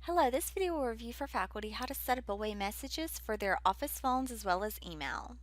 Hello, this video will review for faculty how to set up away messages for their office phones as well as email.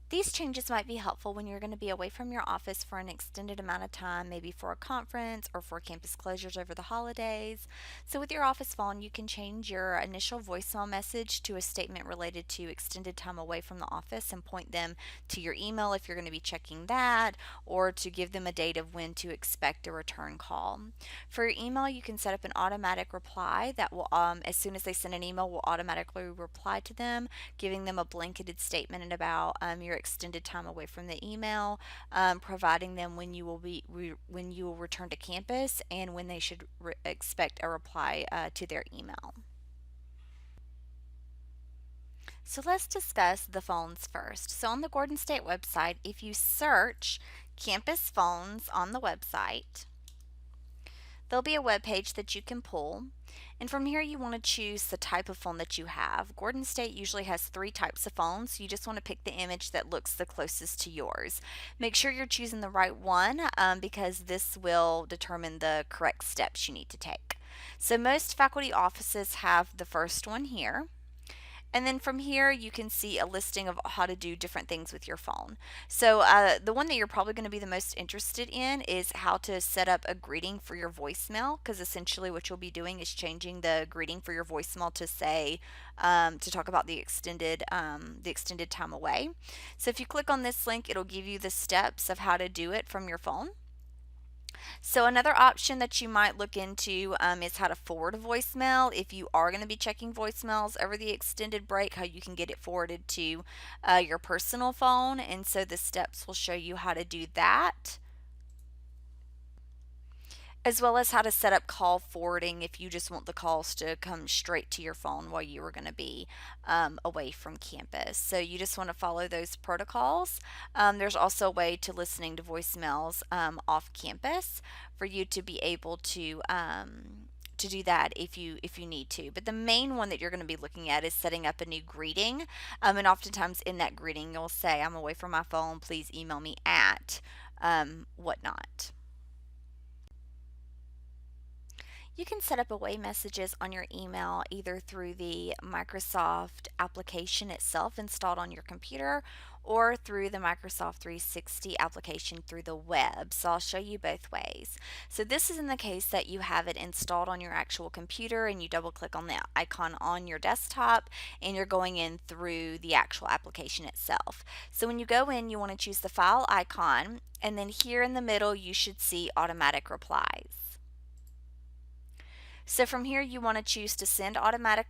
These changes might be helpful when you're going to be away from your office for an extended amount of time, maybe for a conference or for campus closures over the holidays. So with your office phone, you can change your initial voicemail message to a statement related to extended time away from the office and point them to your email if you're going to be checking that, or to give them a date of when to expect a return call. For your email, you can set up an automatic reply that will, as soon as they send an email, will automatically reply to them, giving them a blanketed statement about your extended time away from the email, providing them when you will return to campus and when they should expect a reply to their email. So let's discuss the phones first. So on the Gordon State website, if you search campus phones on the website, there'll be a web page that you can pull, and from here you want to choose the type of phone that you have. Gordon State usually has 3 types of phones, so you just want to pick the image that looks the closest to yours. Make sure you're choosing the right one because this will determine the correct steps you need to take. So most faculty offices have the first one here. And then from here, you can see a listing of how to do different things with your phone. So the one that you're probably going to be the most interested in is how to set up a greeting for your voicemail, because essentially what you'll be doing is changing the greeting for your voicemail to say, to talk about the extended time away. So if you click on this link, it'll give you the steps of how to do it from your phone. So another option that you might look into is how to forward a voicemail. If you are going to be checking voicemails over the extended break, how you can get it forwarded to your personal phone. And so the steps will show you how to do that, as well as how to set up call forwarding if you just want the calls to come straight to your phone while you are going to be away from campus. So you just want to follow those protocols. There's also a way to listening to voicemails off campus for you to be able to do that if you need to. But the main one that you're going to be looking at is setting up a new greeting. And oftentimes in that greeting, you'll say, "I'm away from my phone. Please email me at whatnot." You can set up away messages on your email either through the Microsoft application itself installed on your computer or through the Microsoft 360 application through the web. So I'll show you both ways. So this is in the case that you have it installed on your actual computer and you double click on the icon on your desktop and you're going in through the actual application itself. So when you go in, you want to choose the file icon, and then here in the middle you should see automatic replies. So from here you want to choose to send automatic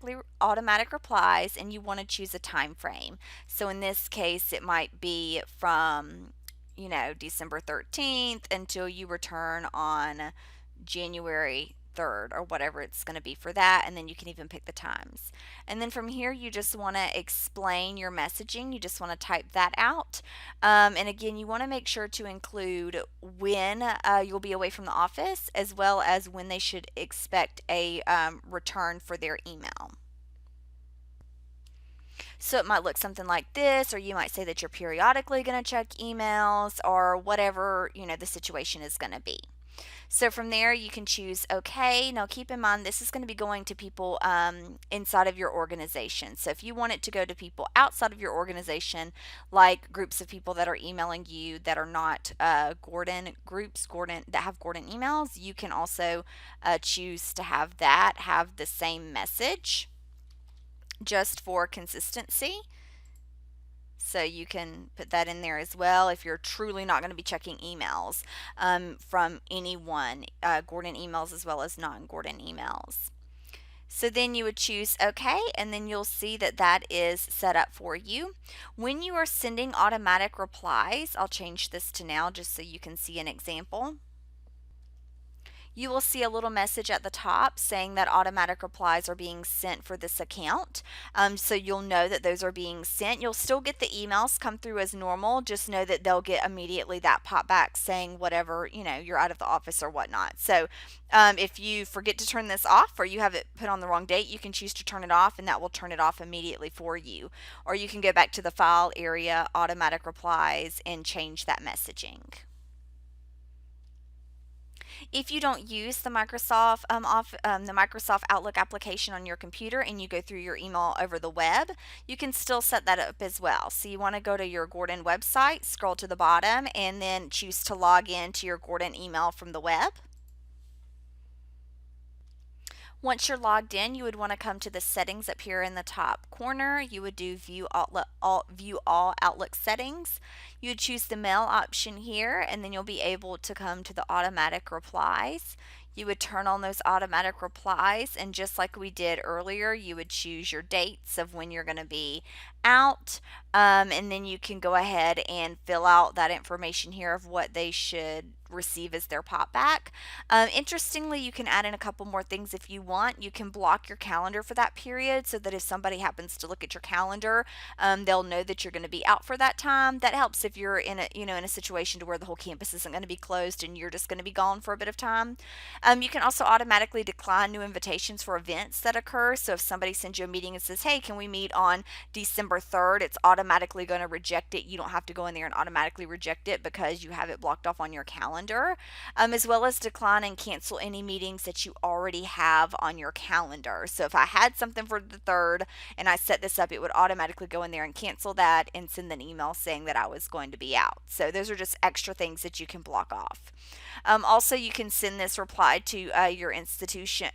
replies, and you want to choose a time frame. So in this case it might be from December 13th until you return on January 3rd or whatever it's going to be for that, and then you can even pick the times. And then from here you just want to explain your messaging. You just want to type that out, and again you want to make sure to include when you'll be away from the office, as well as when they should expect a return for their email. So it might look something like this, or you might say that you're periodically going to check emails, or whatever the situation is going to be. So from there you can choose OK. Now keep in mind this is going to be going to people inside of your organization. So if you want it to go to people outside of your organization, like groups of people that are emailing you that are not Gordon groups, that have Gordon emails, you can also choose to have the same message, just for consistency. So you can put that in there as well if you're truly not going to be checking emails from anyone, Gordon emails as well as non-Gordon emails. So then you would choose OK, and then you'll see that that is set up for you. When you are sending automatic replies, I'll change this to now just so you can see an example. You will see a little message at the top saying that automatic replies are being sent for this account. So you'll know that those are being sent. You'll still get the emails come through as normal. Just know that they'll get immediately that pop back saying whatever, you're out of the office or whatnot. So if you forget to turn this off, or you have it put on the wrong date, you can choose to turn it off, and that will turn it off immediately for you. Or you can go back to the file area, automatic replies, and change that messaging. If you don't use the the Microsoft Outlook application on your computer and you go through your email over the web, you can still set that up as well. So you want to go to your Gordon website, scroll to the bottom, and then choose to log in to your Gordon email from the web. Once you're logged in, you would want to come to the settings up here in the top corner. You would do view all Outlook settings. You would choose the mail option here, and then you'll be able to come to the automatic replies. You would turn on those automatic replies, and just like we did earlier, you would choose your dates of when you're going to be out, and then you can go ahead and fill out that information here of what they should receive as their pop back. Interestingly, you can add in a couple more things if you want. You can block your calendar for that period so that if somebody happens to look at your calendar, they'll know that you're going to be out for that time. That helps if you're in a situation to where the whole campus isn't going to be closed and you're just going to be gone for a bit of time. You can also automatically decline new invitations for events that occur. So if somebody sends you a meeting and says, "Hey, can we meet on December 3rd?" It's automatically going to reject it. You don't have to go in there and automatically reject it because you have it blocked off on your calendar, as well as decline and cancel any meetings that you already have on your calendar. So if I had something for the 3rd and I set this up, it would automatically go in there and cancel that and send an email saying that I was going to be out. So those are just extra things that you can block off. Also, you can send this reply to your institution.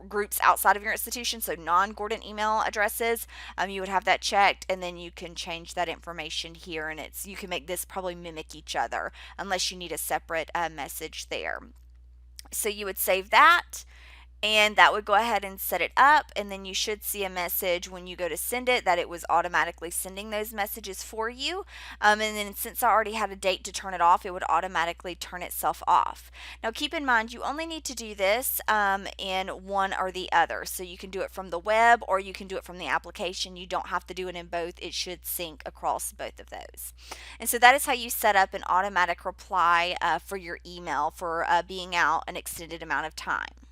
Groups outside of your institution, so non-Gordon email addresses, you would have that checked, and then you can change that information here, and you can make this probably mimic each other unless you need a separate message there. So you would save that, and that would go ahead and set it up, and then you should see a message when you go to send it that it was automatically sending those messages for you. And then since I already had a date to turn it off, it would automatically turn itself off. Now keep in mind, you only need to do this in one or the other. So you can do it from the web or you can do it from the application. You don't have to do it in both. It should sync across both of those. And so that is how you set up an automatic reply for your email for being out an extended amount of time.